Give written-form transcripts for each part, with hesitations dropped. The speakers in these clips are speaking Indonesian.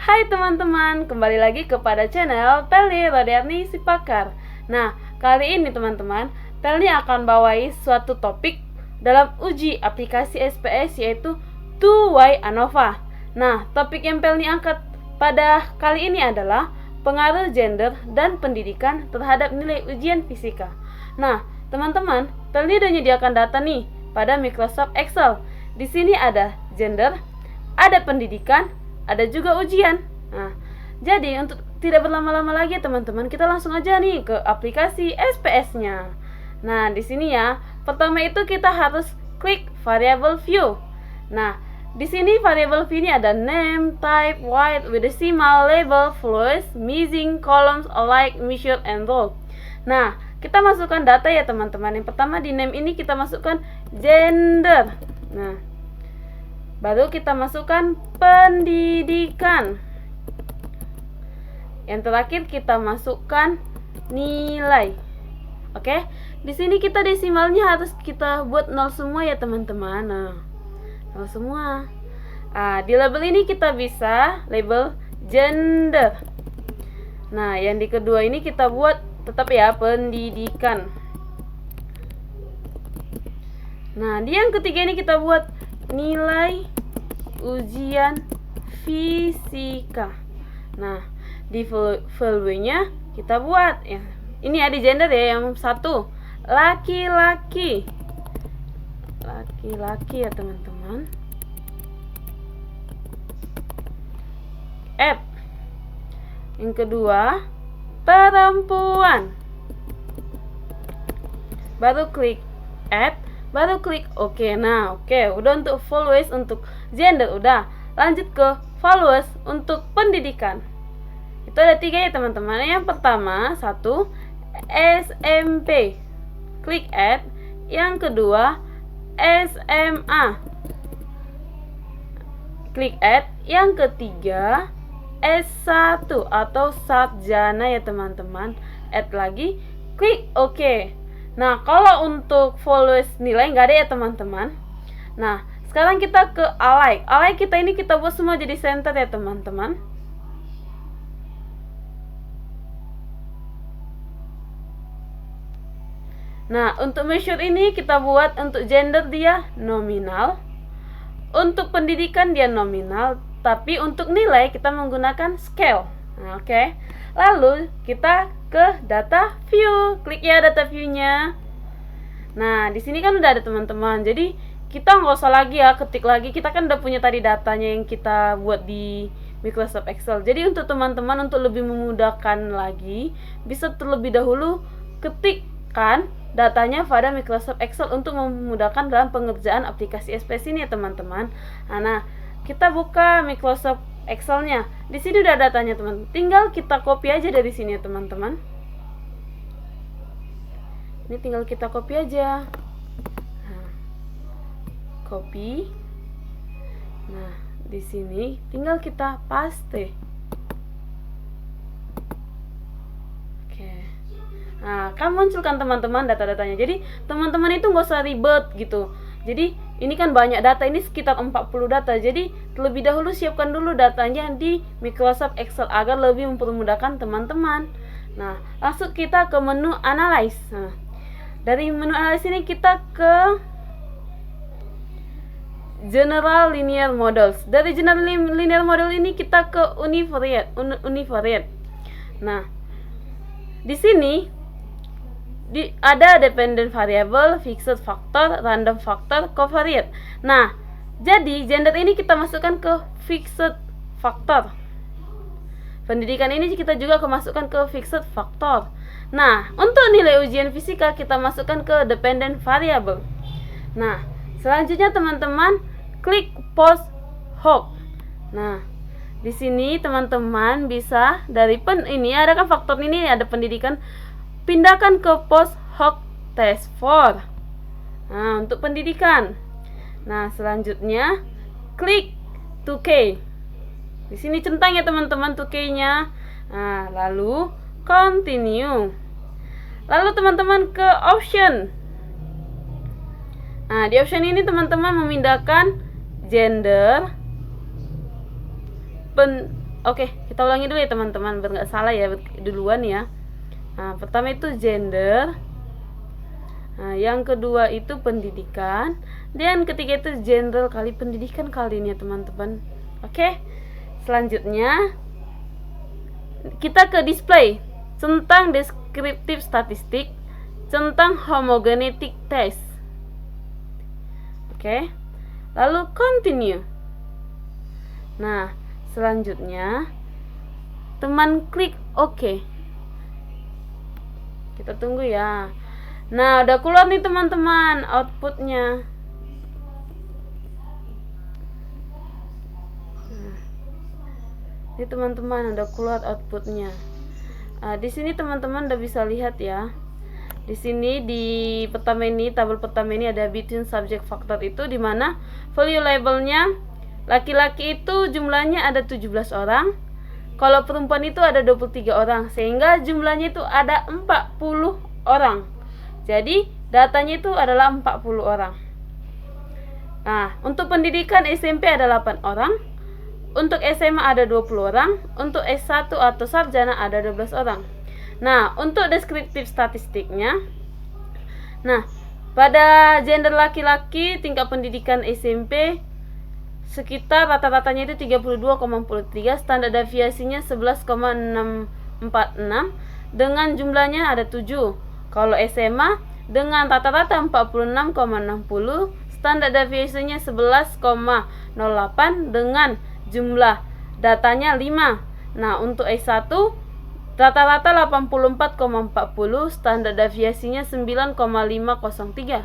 Hai teman-teman, kembali lagi kepada channel Pelni Rodiarni si Pakar. Nah, kali ini teman-teman, Pelni akan bawahi suatu topik dalam uji aplikasi SPS yaitu 2Y ANOVA. Nah, topik yang Pelni angkat pada kali ini adalah pengaruh gender dan pendidikan terhadap nilai ujian fisika. Nah, teman-teman, Pelni udah menyediakan data nih pada Microsoft Excel. Di sini ada gender, ada pendidikan, ada juga ujian. Nah, jadi untuk tidak berlama-lama lagi teman-teman, kita langsung aja nih ke aplikasi SPS-nya. Nah, di sini ya, pertama itu kita harus klik variable view. Nah, di sini variable view ini ada name, type, white, with decimal, label, flourish, missing, columns, alike, measure, and row. Nah, kita masukkan data ya teman-teman. Yang pertama di name ini kita masukkan gender. Nah, baru kita masukkan pendidikan. Yang terakhir kita masukkan nilai. Oke, di sini kita desimalnya harus kita buat 0 semua ya teman-teman. Nah, 0 semua. Di label ini kita bisa label gender. Nah, yang di kedua ini kita buat tetap ya pendidikan. Nah, di yang ketiga ini kita buat nilai ujian fisika. Nah, di value-nya kita buat ya. Ini ada gender ya, yang satu laki-laki. Laki-laki ya teman-teman. Add. Yang kedua perempuan. Baru klik add, baru klik oke. Nah, oke, udah untuk followers untuk gender udah. Lanjut ke followers untuk pendidikan. Itu ada 3 ya teman-teman. Yang pertama, 1 SMP. Klik add. Yang kedua SMA. Klik add. Yang ketiga S1 atau sarjana ya teman-teman. Add lagi, klik oke. Nah, kalau untuk followers nilai nggak ada ya teman-teman. Nah, sekarang kita ke alike. Alike kita ini kita buat semua jadi center ya teman-teman. Nah, untuk measure ini kita buat untuk gender dia nominal. Untuk pendidikan dia nominal, tapi untuk nilai kita menggunakan scale. Nah, oke. Lalu kita ke data view. Klik ya data view-nya. Nah, di sini kan udah ada teman-teman. Jadi kita nggak usah lagi ya ketik lagi. Kita kan udah punya tadi datanya yang kita buat di Microsoft Excel. Jadi untuk teman-teman untuk lebih memudahkan lagi, bisa terlebih dahulu ketikkan datanya pada Microsoft Excel untuk memudahkan dalam pengerjaan aplikasi SPS ini ya teman-teman. Nah, kita buka Microsoft Excel-nya. Di sini udah datanya teman. Tinggal kita copy aja dari sini ya teman-teman. Ini tinggal kita copy aja. Nah, copy. Nah, di sini tinggal kita paste. Nah, kan munculkan teman-teman data-datanya. Jadi teman-teman itu nggak usah ribet gitu. Jadi ini kan banyak data, ini sekitar 40 data. Jadi terlebih dahulu siapkan dulu datanya di Microsoft Excel agar lebih mempermudahkan teman-teman. Nah, langsung kita ke menu analyze. Nah, dari menu analyze ini kita ke general linear models. Dari general linear model ini kita ke univariate. Nah, di sini ada dependent variable, fixed factor, random factor, covariate. Nah, jadi gender ini kita masukkan ke fixed factor. Pendidikan ini kita juga masukkan ke fixed factor. Nah, untuk nilai ujian fisika kita masukkan ke dependent variable. Nah, selanjutnya teman-teman klik post hoc. Nah, di sini teman-teman bisa dari ini ada kan faktor ini ada pendidikan, pindahkan ke post hoc test for. Nah, untuk pendidikan. Nah, selanjutnya klik 2K. Di sini centang ya teman-teman 2K-nya. Nah, lalu continue. Lalu teman-teman ke option. Nah, di option ini teman-teman memindahkan gender, Oke, kita ulangi dulu ya teman-teman, biar nggak salah ya duluan ya. Nah, pertama itu gender. Nah, yang kedua itu pendidikan, dan ketiga itu general kali pendidikan kali ini ya teman-teman. Oke, selanjutnya kita ke display tentang deskriptif statistik, tentang homogenetic test. Oke, lalu continue. Nah, selanjutnya teman klik OK. Kita tunggu ya. Nah, udah keluar nih teman-teman outputnya. Ini teman-teman udah keluar outputnya. Di sini teman-teman udah bisa lihat ya. Di sini di pertama ini, tabel pertama ini ada between subject factor itu, di mana value labelnya laki-laki itu jumlahnya ada 17 orang. Kalau perempuan itu ada 23 orang, sehingga jumlahnya itu ada 40 orang. Jadi datanya itu adalah 40 orang. Nah, untuk pendidikan SMP ada 8 orang, untuk SMA ada 20 orang, untuk S1 atau sarjana ada 12 orang. Nah, untuk deskriptif statistiknya, nah, pada gender laki-laki tingkat pendidikan SMP sekitar rata-ratanya itu 32,43, standar deviasinya 11,646, dengan jumlahnya ada 7. Kalau SMA dengan rata-rata 46,60, standar deviasinya 11,08, dengan jumlah datanya 5. Nah, untuk S1 rata-rata 84,40, standar deviasinya 9,503.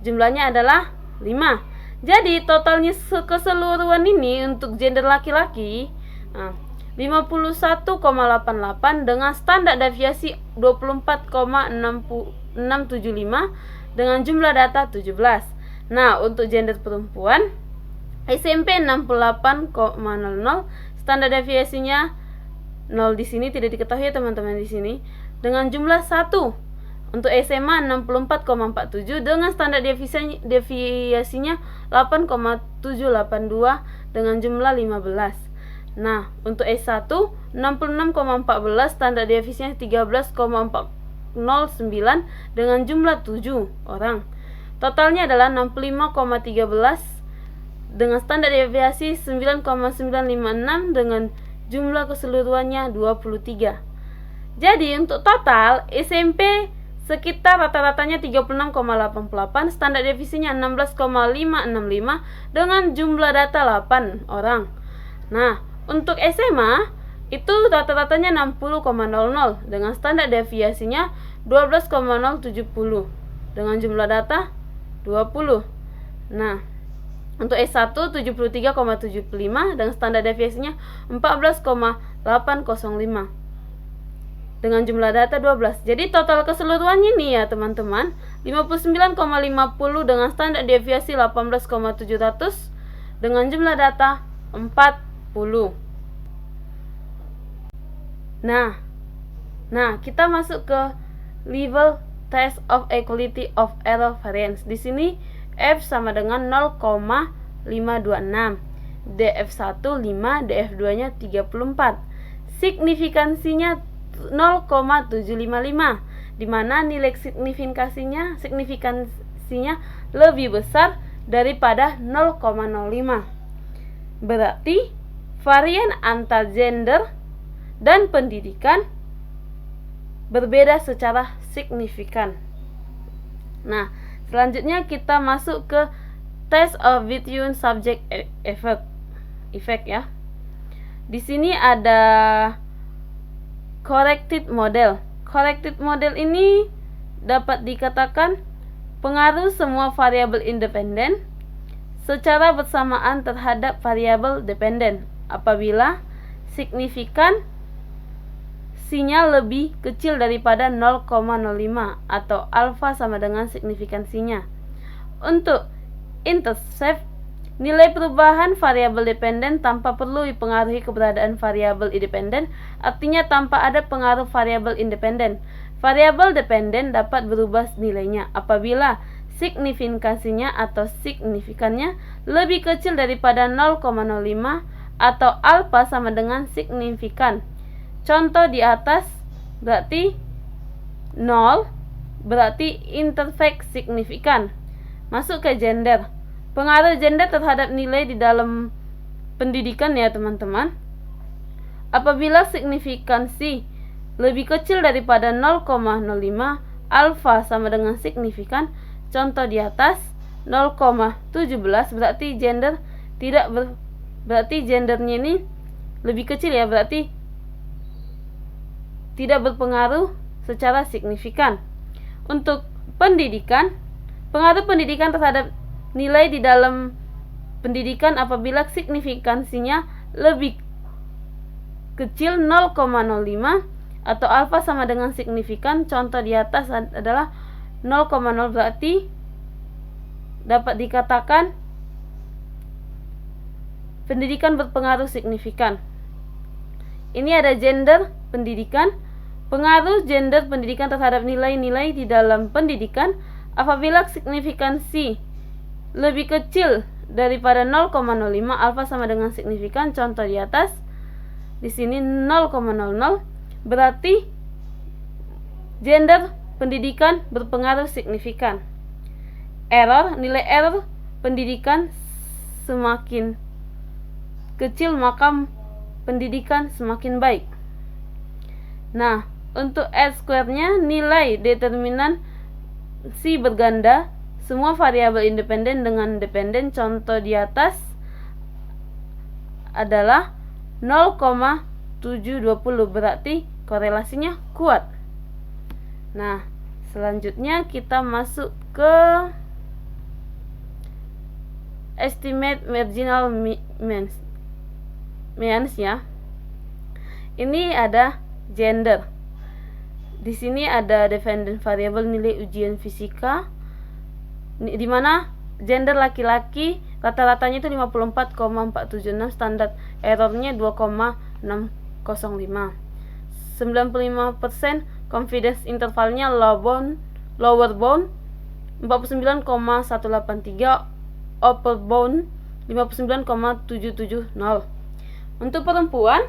Jumlahnya adalah 5. Jadi totalnya keseluruhan ini untuk gender laki-laki 51,88 dengan standar deviasi 24,675 dengan jumlah data 17. Nah, untuk gender perempuan SMP 68,00, standar deviasinya 0 di sini tidak diketahui ya teman-teman di sini, dengan jumlah 1. Untuk SMA 64,47 dengan standar deviasinya 8,782 dengan jumlah 15. Nah, untuk S1 66,14, standar deviasinya 13,409 dengan jumlah 7 orang. Totalnya adalah 65,13 dengan standar deviasi 9,956 dengan jumlah keseluruhannya 23. Jadi untuk total SMP sekitar rata-ratanya 36,88, standar deviasinya 16,565 dengan jumlah data 8 orang. Nah, untuk SMA itu rata-ratanya 60,00 dengan standar deviasinya 12,070 dengan jumlah data 20. Nah, untuk S1 73,75 dengan standar deviasinya 14,805 dengan jumlah data 12. Jadi total keseluruhannya nih ya teman-teman, 59,50 dengan standar deviasi 18,700 dengan jumlah data 40. Nah, kita masuk ke level test of equality of error variance. Di sini F sama dengan 0,526, DF1 5, DF2-nya 34. Signifikansinya 0,755, di mana nilai signifikansinya lebih besar daripada 0,05. Berarti varian antar gender dan pendidikan berbeda secara signifikan. Nah, selanjutnya kita masuk ke test of between subject effect ya. Di sini ada corrected model. Corrected model ini dapat dikatakan pengaruh semua variabel independen secara bersamaan terhadap variabel dependen apabila signifikansinya lebih kecil daripada 0,05 atau alfa sama dengan signifikansinya. Untuk intercept, nilai perubahan variabel dependen tanpa perlu dipengaruhi keberadaan variabel independen, artinya tanpa ada pengaruh variabel independen. Variabel dependen dapat berubah nilainya apabila signifikansinya atau signifikannya lebih kecil daripada 0,05 atau alfa sama dengan signifikan. Contoh di atas berarti 0 berarti imperfect signifikan. Masuk ke gender. Pengaruh gender terhadap nilai di dalam pendidikan ya teman-teman. Apabila signifikansi lebih kecil daripada 0,05, alfa sama dengan signifikan. Contoh di atas 0,17 berarti berarti gendernya ini lebih kecil ya, berarti tidak berpengaruh secara signifikan. Untuk pendidikan, pengaruh pendidikan terhadap nilai di dalam pendidikan apabila signifikansinya lebih kecil 0,05 atau alfa sama dengan signifikan. Contoh di atas adalah 0,0 berarti dapat dikatakan pendidikan berpengaruh signifikan. Ini ada gender pendidikan. Pengaruh gender pendidikan terhadap nilai-nilai di dalam pendidikan apabila signifikansi lebih kecil daripada 0,05, alfa sama dengan signifikan. Contoh di atas, di sini 0,00 berarti gender pendidikan berpengaruh signifikan. Error, nilai error pendidikan semakin kecil maka pendidikan semakin baik. Nah, untuk R-square-nya nilai determinan si berganda semua variabel independen dengan dependen. Contoh di atas adalah 0,720 berarti korelasinya kuat. Nah, selanjutnya kita masuk ke estimate marginal means ya. Ini ada gender. Di sini ada dependent variable nilai ujian fisika, di mana gender laki-laki rata-ratanya itu 54,476, standar errornya 2,605. 95% confidence intervalnya lower bound 49,183, upper bound 59,770. Untuk perempuan,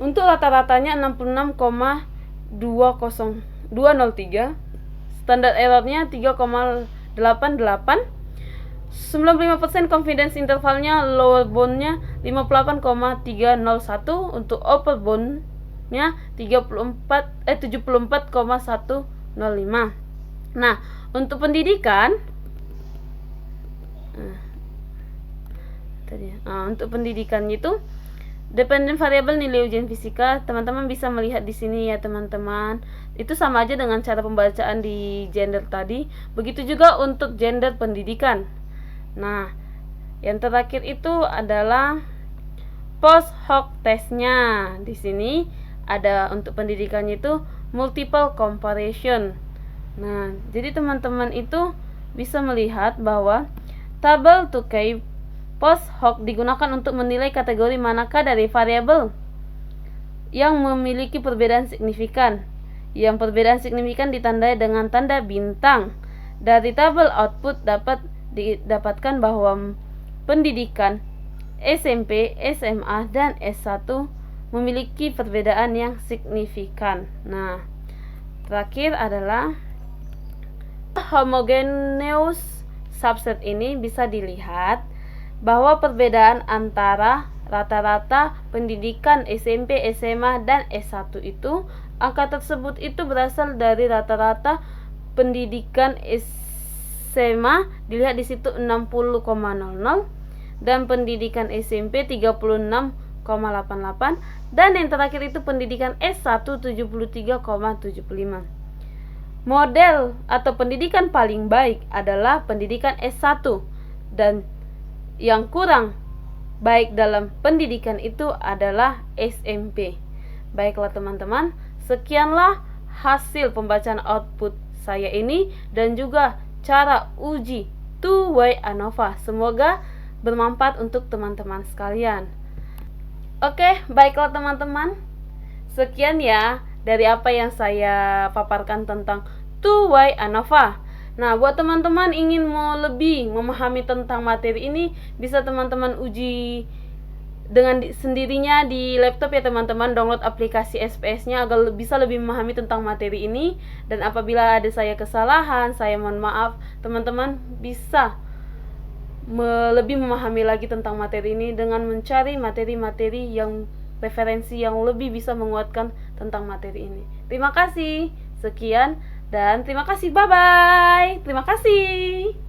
untuk rata-ratanya 66,203, standar errornya 3,88. 95% confidence intervalnya lower boundnya 58,301, untuk upper boundnya 74,105. Nah, untuk pendidikan untuk pendidikannya itu dependent variable nilai ujian fisika, teman-teman bisa melihat di sini ya teman-teman. Itu sama aja dengan cara pembacaan di gender tadi. Begitu juga untuk gender pendidikan. Nah, yang terakhir itu adalah post hoc testnya. Di sini ada untuk pendidikannya itu multiple comparison. Nah, jadi teman-teman itu bisa melihat bahwa tabel 2K post hoc digunakan untuk menilai kategori manakah dari variabel yang memiliki perbedaan signifikan. Yang perbedaan signifikan ditandai dengan tanda bintang. Dari tabel output dapat didapatkan bahwa pendidikan SMP, SMA, dan S1 memiliki perbedaan yang signifikan. Nah, terakhir adalah homogeneous subset. Ini bisa dilihat bahwa perbedaan antara rata-rata pendidikan SMP, SMA, dan S1 itu, angka tersebut itu berasal dari rata-rata pendidikan SMA, dilihat di situ 60,00, dan pendidikan SMP 36,88, dan yang terakhir itu pendidikan S1 73,75. Model atau pendidikan paling baik adalah pendidikan S1, dan yang kurang baik dalam pendidikan itu adalah SMP. Baiklah teman-teman, sekianlah hasil pembacaan output saya ini dan juga cara uji two-way ANOVA. Semoga bermanfaat untuk teman-teman sekalian. Oke, baiklah teman-teman, sekian ya dari apa yang saya paparkan tentang two-way ANOVA. Nah, buat teman-teman ingin mau lebih memahami tentang materi ini, bisa teman-teman uji dengan sendirinya di laptop ya teman-teman. Download aplikasi SPS-nya agar bisa lebih memahami tentang materi ini. Dan apabila ada saya kesalahan, saya mohon maaf. Teman-teman bisa lebih memahami lagi tentang materi ini dengan mencari materi-materi yang referensi yang lebih bisa menguatkan tentang materi ini. Terima kasih. Sekian dan terima kasih. Bye bye. Terima kasih.